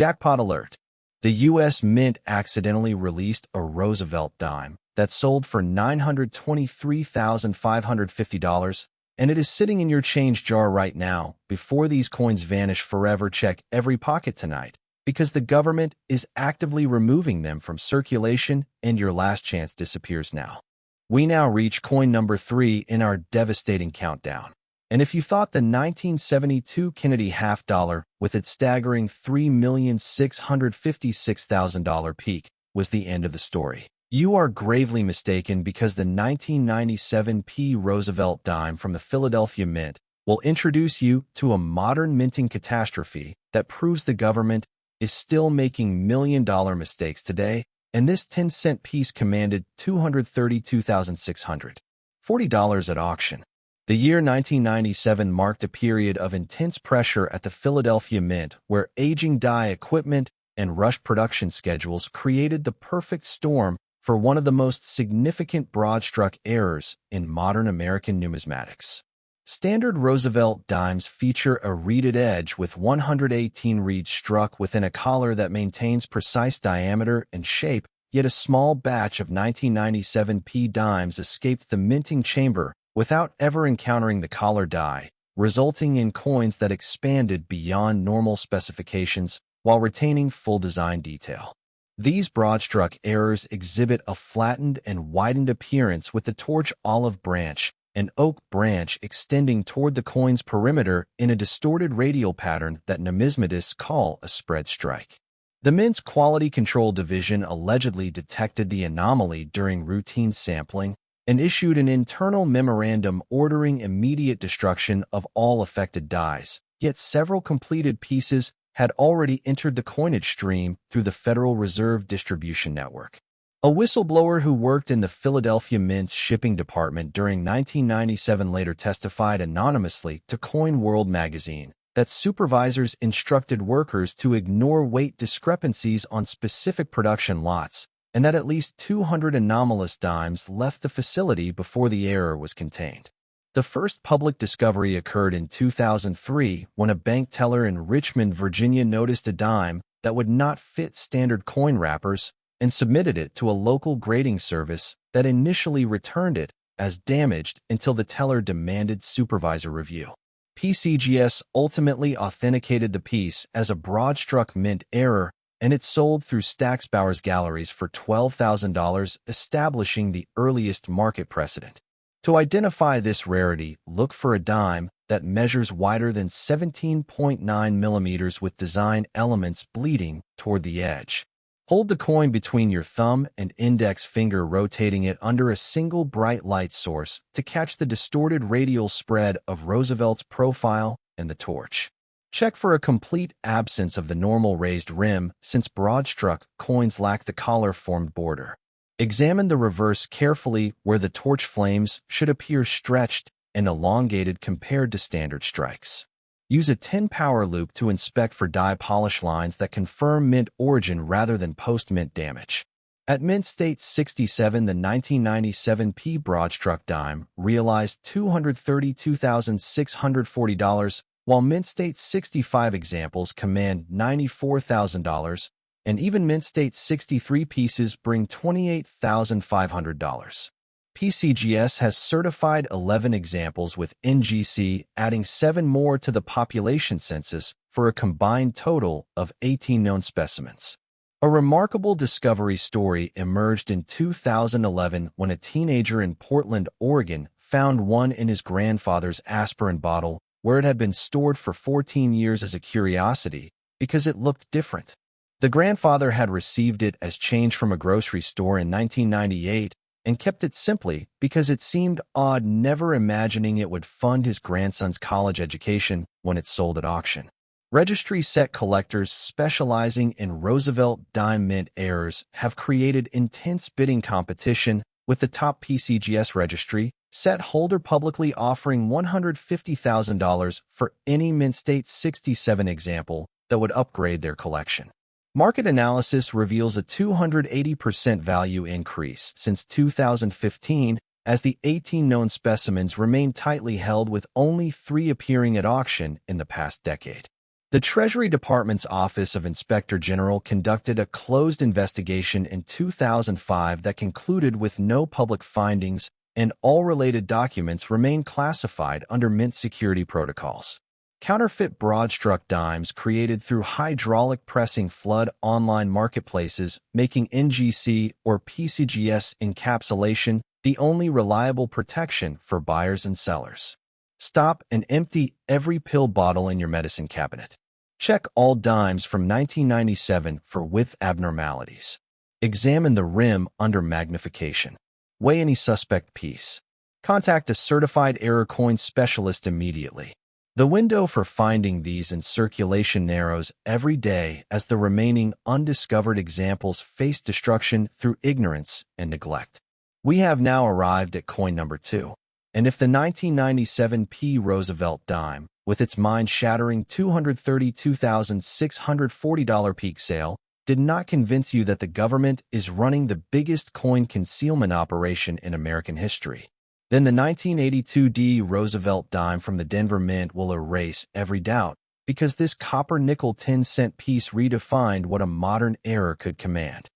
Jackpot alert. The U.S. Mint accidentally released a Roosevelt Dime that sold for $923,550, and it is sitting in your change jar right now. Before these coins vanish forever, check every pocket tonight, because the government is actively removing them from circulation and your last chance disappears now. We now reach coin number 3 in our devastating countdown. And if you thought the 1972 Kennedy half dollar with its staggering $3,656,000 peak was the end of the story, you are gravely mistaken, because the 1997 P. Roosevelt Dime from the Philadelphia Mint will introduce you to a modern minting catastrophe that proves the government is still making million-dollar mistakes today, and this 10-cent piece commanded $232,640 at auction. The year 1997 marked a period of intense pressure at the Philadelphia Mint, where aging die equipment and rushed production schedules created the perfect storm for one of the most significant broadstruck errors in modern American numismatics. Standard Roosevelt dimes feature a reeded edge with 118 reeds struck within a collar that maintains precise diameter and shape, yet a small batch of 1997 P dimes escaped the minting chamber without ever encountering the collar die, resulting in coins that expanded beyond normal specifications while retaining full design detail. These broadstruck errors exhibit a flattened and widened appearance, with the torch olive branch and oak branch extending toward the coin's perimeter in a distorted radial pattern that numismatists call a spread strike. The Mint's Quality Control Division allegedly detected the anomaly during routine sampling and issued an internal memorandum ordering immediate destruction of all affected dies, yet several completed pieces had already entered the coinage stream through the Federal Reserve distribution network. A whistleblower who worked in the Philadelphia Mint's shipping department during 1997 later testified anonymously to Coin World magazine that supervisors instructed workers to ignore weight discrepancies on specific production lots, and that at least 200 anomalous dimes left the facility before the error was contained. The first public discovery occurred in 2003 when a bank teller in Richmond, Virginia noticed a dime that would not fit standard coin wrappers and submitted it to a local grading service that initially returned it as damaged until the teller demanded supervisor review. PCGS ultimately authenticated the piece as a broadstruck mint error, and it sold through Stacksbauer's galleries for $12,000, establishing the earliest market precedent. To identify this rarity, look for a dime that measures wider than 17.9 millimeters with design elements bleeding toward the edge. Hold the coin between your thumb and index finger, rotating it under a single bright light source to catch the distorted radial spread of Roosevelt's profile and the torch. Check for a complete absence of the normal raised rim, since broadstruck coins lack the collar-formed border. Examine the reverse carefully, where the torch flames should appear stretched and elongated compared to standard strikes. Use a 10-power loop to inspect for die polish lines that confirm mint origin rather than post-mint damage. At Mint State 67, the 1997 P broadstruck dime realized $232,640, while Mint State 65 examples command $94,000, and even Mint State 63 pieces bring $28,500. PCGS has certified 11 examples with NGC, adding 7 more to the population census for a combined total of 18 known specimens. A remarkable discovery story emerged in 2011 when a teenager in Portland, Oregon, found one in his grandfather's aspirin bottle, where it had been stored for 14 years as a curiosity because it looked different. The grandfather had received it as change from a grocery store in 1998 and kept it simply because it seemed odd, never imagining it would fund his grandson's college education when it sold at auction. Registry set collectors specializing in Roosevelt Dime mint errors have created intense bidding competition, with the top PCGS registry set holder publicly offering $150,000 for any Mint State 67 example that would upgrade their collection. Market analysis reveals a 280% value increase since 2015, as the 18 known specimens remain tightly held, with only 3 appearing at auction in the past decade. The Treasury Department's Office of Inspector General conducted a closed investigation in 2005 that concluded with no public findings, and all related documents remain classified under Mint security protocols. Counterfeit broadstruck dimes created through hydraulic pressing flood online marketplaces, making NGC or PCGS encapsulation the only reliable protection for buyers and sellers. Stop and empty every pill bottle in your medicine cabinet. Check all dimes from 1997 for width abnormalities. Examine the rim under magnification. Weigh any suspect piece. Contact a certified error coin specialist immediately. The window for finding these in circulation narrows every day as the remaining undiscovered examples face destruction through ignorance and neglect. We have now arrived at coin number 2. And if the 1997 P. Roosevelt Dime, with its mind-shattering $232,640 peak sale, did not convince you that the government is running the biggest coin concealment operation in American history, then the 1982 D. Roosevelt Dime from the Denver Mint will erase every doubt, because this copper-nickel 10-cent piece redefined what a modern error could command.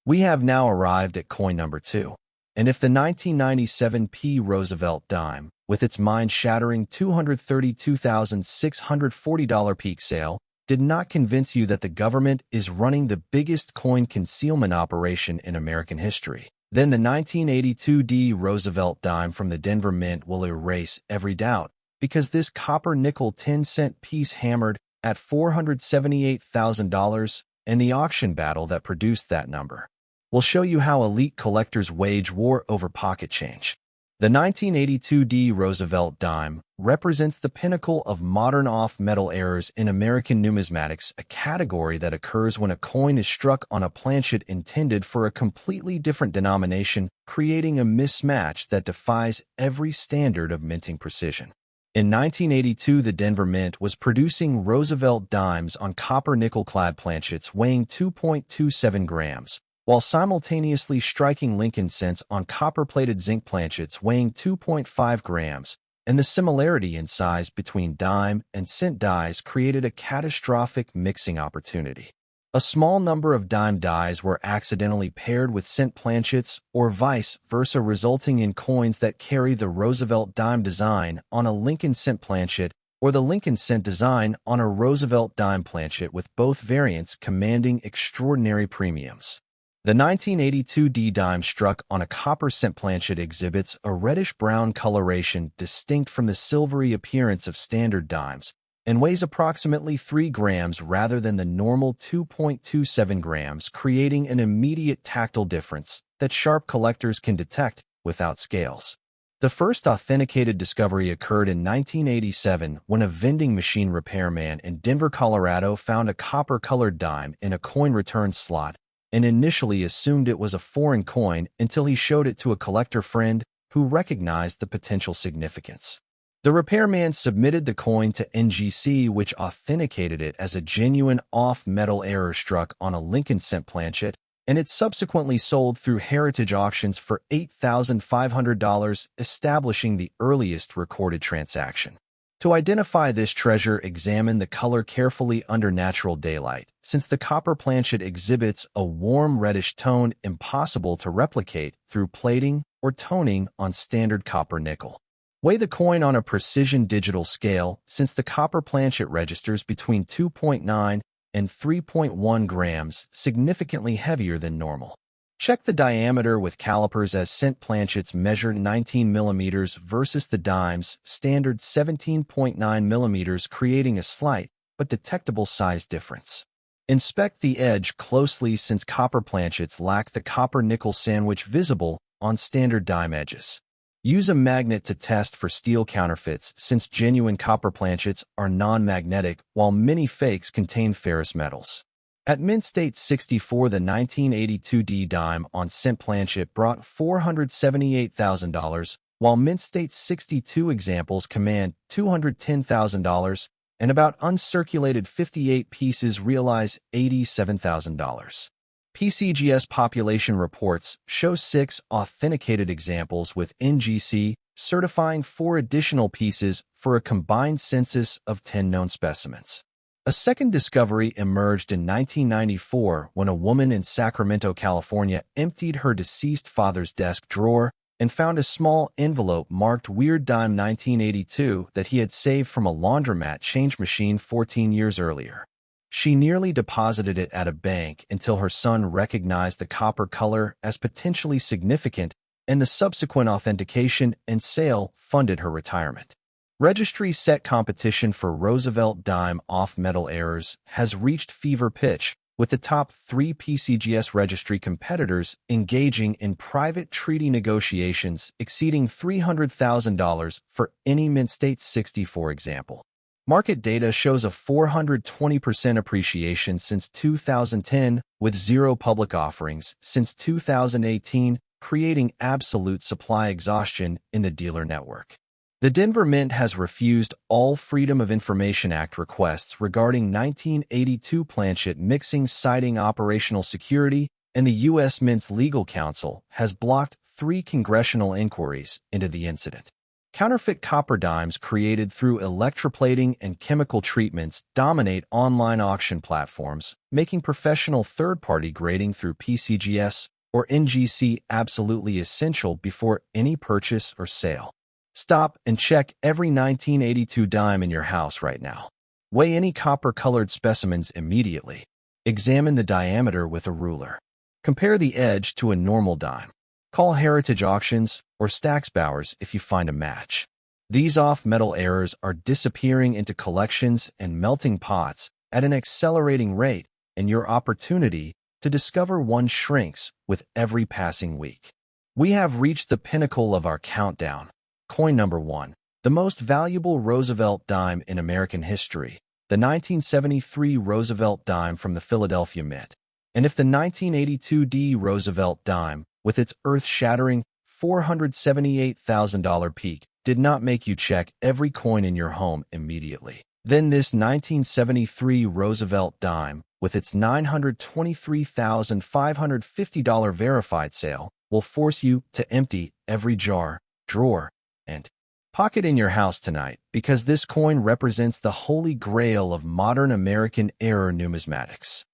We have now arrived at coin number 2. And if the 1997 P. Roosevelt Dime, with its mind-shattering $232,640 peak sale, did not convince you that the government is running the biggest coin concealment operation in American history, then the 1982 D. Roosevelt Dime from the Denver Mint will erase every doubt, because this copper-nickel 10-cent piece hammered at $478,000, and the auction battle that produced that number. We'll show you how elite collectors wage war over pocket change. The 1982 D. Roosevelt Dime represents the pinnacle of modern off-metal errors in American numismatics, a category that occurs when a coin is struck on a planchet intended for a completely different denomination, creating a mismatch that defies every standard of minting precision. In 1982, the Denver Mint was producing Roosevelt dimes on copper-nickel-clad planchets weighing 2.27 grams, while simultaneously striking Lincoln cents on copper-plated zinc planchets weighing 2.5 grams, and the similarity in size between dime and cent dies created a catastrophic mixing opportunity. A small number of dime dies were accidentally paired with cent planchets or vice versa, resulting in coins that carry the Roosevelt dime design on a Lincoln cent planchet or the Lincoln cent design on a Roosevelt dime planchet, with both variants commanding extraordinary premiums. The 1982 D dime struck on a copper cent planchet exhibits a reddish-brown coloration distinct from the silvery appearance of standard dimes, and weighs approximately 3 grams rather than the normal 2.27 grams, creating an immediate tactile difference that sharp collectors can detect without scales. The first authenticated discovery occurred in 1987 when a vending machine repairman in Denver, Colorado found a copper-colored dime in a coin return slot and initially assumed it was a foreign coin until he showed it to a collector friend who recognized the potential significance. The repairman submitted the coin to NGC, which authenticated it as a genuine off-metal error struck on a Lincoln cent planchet, and it subsequently sold through heritage auctions for $8,500, establishing the earliest recorded transaction. To identify this treasure, examine the color carefully under natural daylight, since the copper planchet exhibits a warm reddish tone impossible to replicate through plating or toning on standard copper nickel. Weigh the coin on a precision digital scale, since the copper planchet registers between 2.9 and 3.1 grams, significantly heavier than normal. Check the diameter with calipers, as cent planchets measure 19 millimeters versus the dimes' standard 17.9 millimeters, creating a slight but detectable size difference. Inspect the edge closely, since copper planchets lack the copper-nickel sandwich visible on standard dime edges. Use a magnet to test for steel counterfeits, since genuine copper planchets are non-magnetic, while many fakes contain ferrous metals. At Mint State 64, the 1982 D dime on cent planchet brought $478,000, while Mint State 62 examples command $210,000, and about uncirculated 58 pieces realize $87,000. PCGS population reports show 6 authenticated examples, with NGC certifying 4 additional pieces for a combined census of 10 known specimens. A second discovery emerged in 1994 when a woman in Sacramento, California, emptied her deceased father's desk drawer and found a small envelope marked Weird Dime 1982 that he had saved from a laundromat change machine 14 years earlier. She nearly deposited it at a bank until her son recognized the copper color as potentially significant, and the subsequent authentication and sale funded her retirement. Registry set competition for Roosevelt Dime off-metal errors has reached fever pitch, with the top 3 PCGS registry competitors engaging in private treaty negotiations exceeding $300,000 for any Mint State 60, for example. Market data shows a 420% appreciation since 2010, with 0 public offerings since 2018, creating absolute supply exhaustion in the dealer network. The Denver Mint has refused all Freedom of Information Act requests regarding 1982 planchet mixing, citing operational security, and the U.S. Mint's legal counsel has blocked 3 congressional inquiries into the incident. Counterfeit copper dimes created through electroplating and chemical treatments dominate online auction platforms, making professional third-party grading through PCGS or NGC absolutely essential before any purchase or sale. Stop and check every 1982 dime in your house right now. Weigh any copper-colored specimens immediately. Examine the diameter with a ruler. Compare the edge to a normal dime. Call Heritage Auctions or Stax Bowers if you find a match. These off-metal errors are disappearing into collections and melting pots at an accelerating rate, and your opportunity to discover one shrinks with every passing week. We have reached the pinnacle of our countdown. Coin number 1, the most valuable Roosevelt dime in American history, the 1973 Roosevelt dime from the Philadelphia Mint. And if the 1982 D Roosevelt dime, with its earth-shattering $478,000 peak, did not make you check every coin in your home immediately, then this 1973 Roosevelt dime, with its $923,550 verified sale, will force you to empty every jar, drawer, and pocket in your house tonight, because this coin represents the holy grail of modern American era numismatics.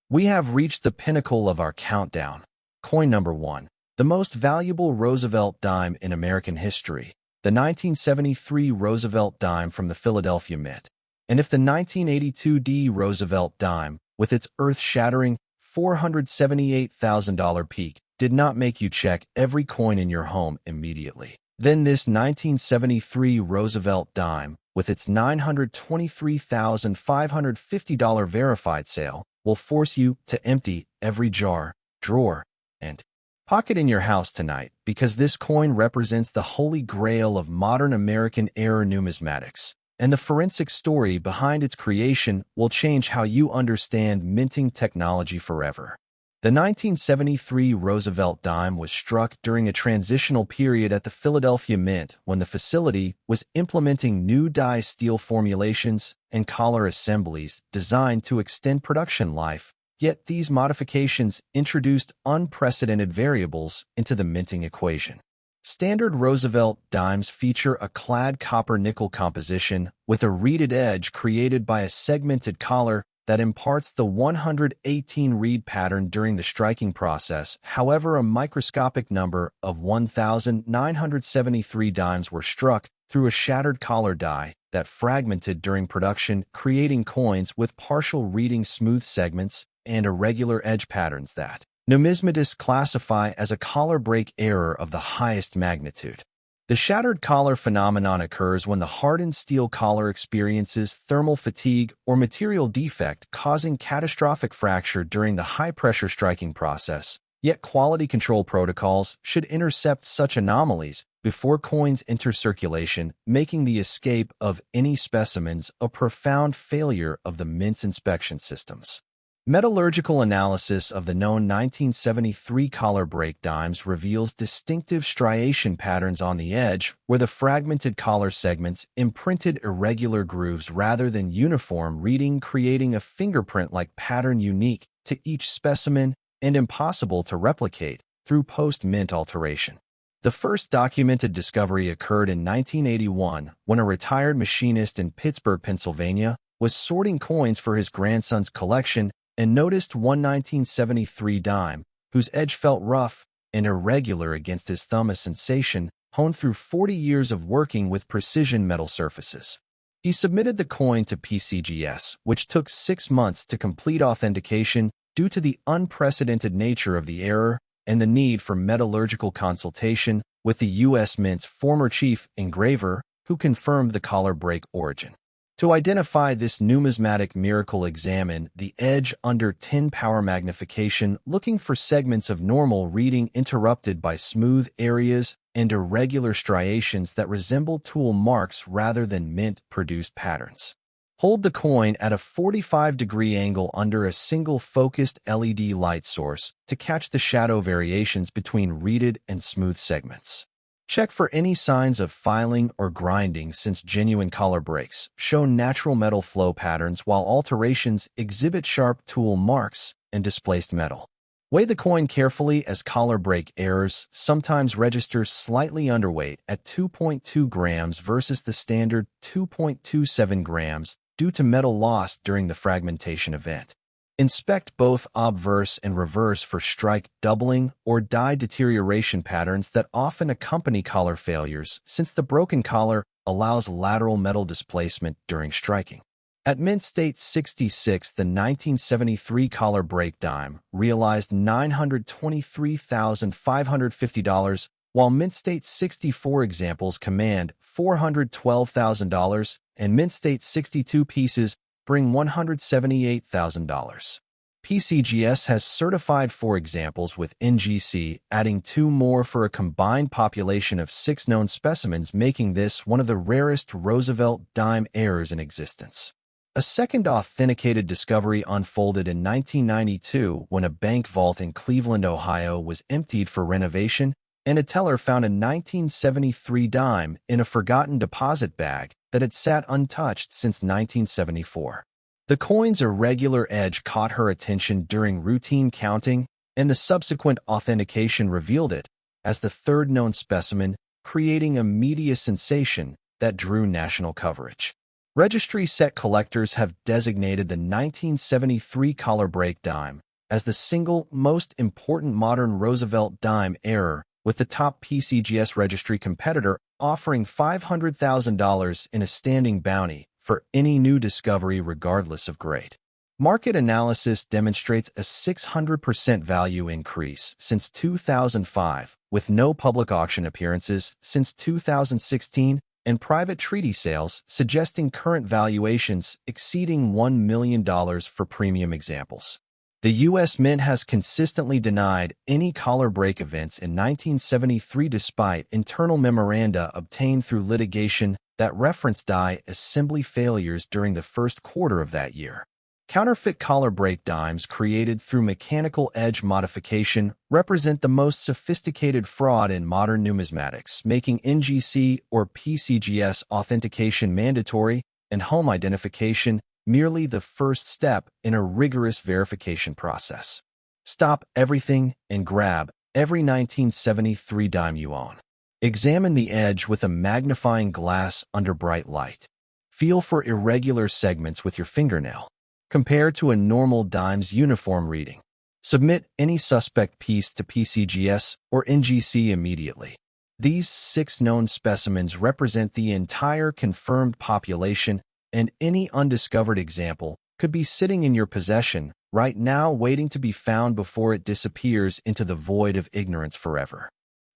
We have reached the pinnacle of our countdown. Coin number 1, the most valuable Roosevelt dime in American history, the 1973 Roosevelt dime from the Philadelphia Mint. And if the 1982 D Roosevelt dime, with its earth-shattering $478,000 peak, did not make you check every coin in your home immediately, then this 1973 Roosevelt dime, with its $923,550 verified sale, will force you to empty every jar, drawer, and pocket in your house tonight, because this coin represents the holy grail of modern American era numismatics, and the forensic story behind its creation will change how you understand minting technology forever. The 1973 Roosevelt dime was struck during a transitional period at the Philadelphia Mint when the facility was implementing new die steel formulations and collar assemblies designed to extend production life, yet these modifications introduced unprecedented variables into the minting equation. Standard Roosevelt dimes feature a clad copper-nickel composition with a reeded edge created by a segmented collar that imparts the 118 reed pattern during the striking process. However, a microscopic number of 1,973 dimes were struck through a shattered collar die that fragmented during production, creating coins with partial reading, smooth segments, and irregular edge patterns that numismatists classify as a collar break error of the highest magnitude. The shattered collar phenomenon occurs when the hardened steel collar experiences thermal fatigue or material defect, causing catastrophic fracture during the high-pressure striking process. Yet quality control protocols should intercept such anomalies before coins enter circulation, making the escape of any specimens a profound failure of the Mint's inspection systems. Metallurgical analysis of the known 1973 collar break dimes reveals distinctive striation patterns on the edge, where the fragmented collar segments imprinted irregular grooves rather than uniform reading, creating a fingerprint-like pattern unique to each specimen and impossible to replicate through post-mint alteration. The first documented discovery occurred in 1981 when a retired machinist in Pittsburgh, Pennsylvania, was sorting coins for his grandson's collection and noticed one 1973 dime, whose edge felt rough and irregular against his thumb, a sensation honed through 40 years of working with precision metal surfaces. He submitted the coin to PCGS, which took 6 months to complete authentication due to the unprecedented nature of the error and the need for metallurgical consultation with the U.S. Mint's former chief engraver, who confirmed the collar break origin. To identify this numismatic miracle, examine the edge under 10 power magnification, looking for segments of normal reading interrupted by smooth areas and irregular striations that resemble tool marks rather than mint-produced patterns. Hold the coin at a 45-degree angle under a single focused LED light source to catch the shadow variations between reeded and smooth segments. Check for any signs of filing or grinding, since genuine collar breaks show natural metal flow patterns while alterations exhibit sharp tool marks and displaced metal. Weigh the coin carefully, as collar break errors sometimes register slightly underweight at 2.2 grams versus the standard 2.27 grams due to metal lost during the fragmentation event. Inspect both obverse and reverse for strike doubling or die deterioration patterns that often accompany collar failures, since the broken collar allows lateral metal displacement during striking. At Mint State 66, the 1973 collar break dime realized $923,550, while Mint State 64 examples command $412,000, and Mint State 62 pieces bring $178,000. PCGS has certified 4 examples with NGC, adding 2 more for a combined population of 6 known specimens, making this one of the rarest Roosevelt Dime errors in existence. A second authenticated discovery unfolded in 1992 when a bank vault in Cleveland, Ohio was emptied for renovation, and a teller found a 1973 dime in a forgotten deposit bag that had sat untouched since 1974. The coin's irregular edge caught her attention during routine counting, and the subsequent authentication revealed it as the third known specimen, creating a media sensation that drew national coverage. Registry set collectors have designated the 1973 collar break dime as the single most important modern Roosevelt dime error, with the top PCGS registry competitor offering $500,000 in a standing bounty for any new discovery regardless of grade. Market analysis demonstrates a 600% value increase since 2005, with no public auction appearances since 2016, and private treaty sales suggesting current valuations exceeding $1 million for premium examples. The U.S. Mint has consistently denied any collar break events in 1973 despite internal memoranda obtained through litigation that referenced die assembly failures during the first quarter of that year. Counterfeit collar break dimes created through mechanical edge modification represent the most sophisticated fraud in modern numismatics, making NGC or PCGS authentication mandatory and home identification merely the first step in a rigorous verification process. Stop everything and grab every 1973 dime you own. Examine the edge with a magnifying glass under bright light. Feel for irregular segments with your fingernail. Compare to a normal dime's uniform reading. Submit any suspect piece to PCGS or NGC immediately. These 6 known specimens represent the entire confirmed population, and any undiscovered example could be sitting in your possession right now, waiting to be found before it disappears into the void of ignorance forever.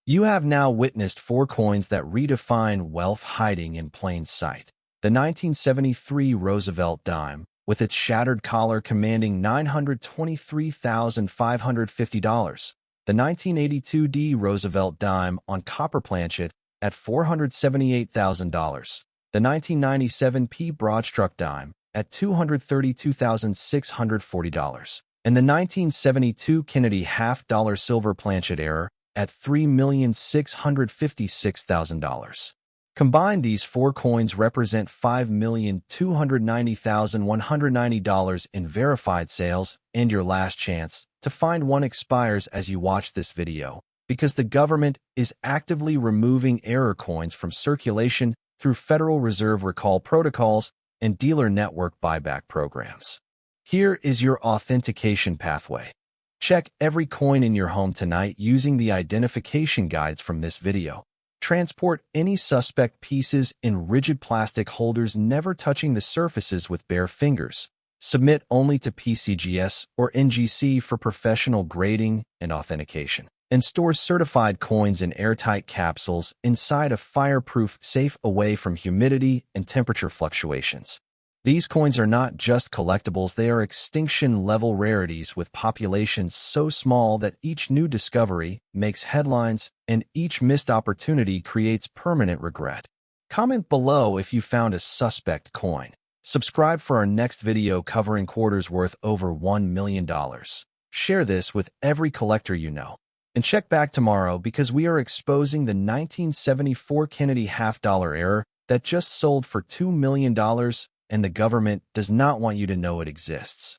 You have now witnessed 4 coins that redefine wealth hiding in plain sight. The 1973 Roosevelt Dime, with its shattered collar commanding $923,550. The 1982 D Roosevelt Dime on copper planchet at $478,000. The 1997 P broadstruck dime at $232,640. And the 1972 Kennedy half-dollar silver planchet error at $3,656,000. Combined, these 4 coins represent $5,290,190 in verified sales, and your last chance to find one expires as you watch this video, because the government is actively removing error coins from circulation through Federal Reserve recall protocols and dealer network buyback programs. Here is your authentication pathway. Check every coin in your home tonight using the identification guides from this video. Transport any suspect pieces in rigid plastic holders, never touching the surfaces with bare fingers. Submit only to PCGS or NGC for professional grading and authentication. And store certified coins in airtight capsules inside a fireproof safe away from humidity and temperature fluctuations. These coins are not just collectibles, they are extinction-level rarities with populations so small that each new discovery makes headlines and each missed opportunity creates permanent regret. Comment below if you found a suspect coin. Subscribe for our next video covering quarters worth over $1 million. Share this with every collector you know. And check back tomorrow because we are exposing the 1974 Kennedy half-dollar error that just sold for $2 million, and the government does not want you to know it exists.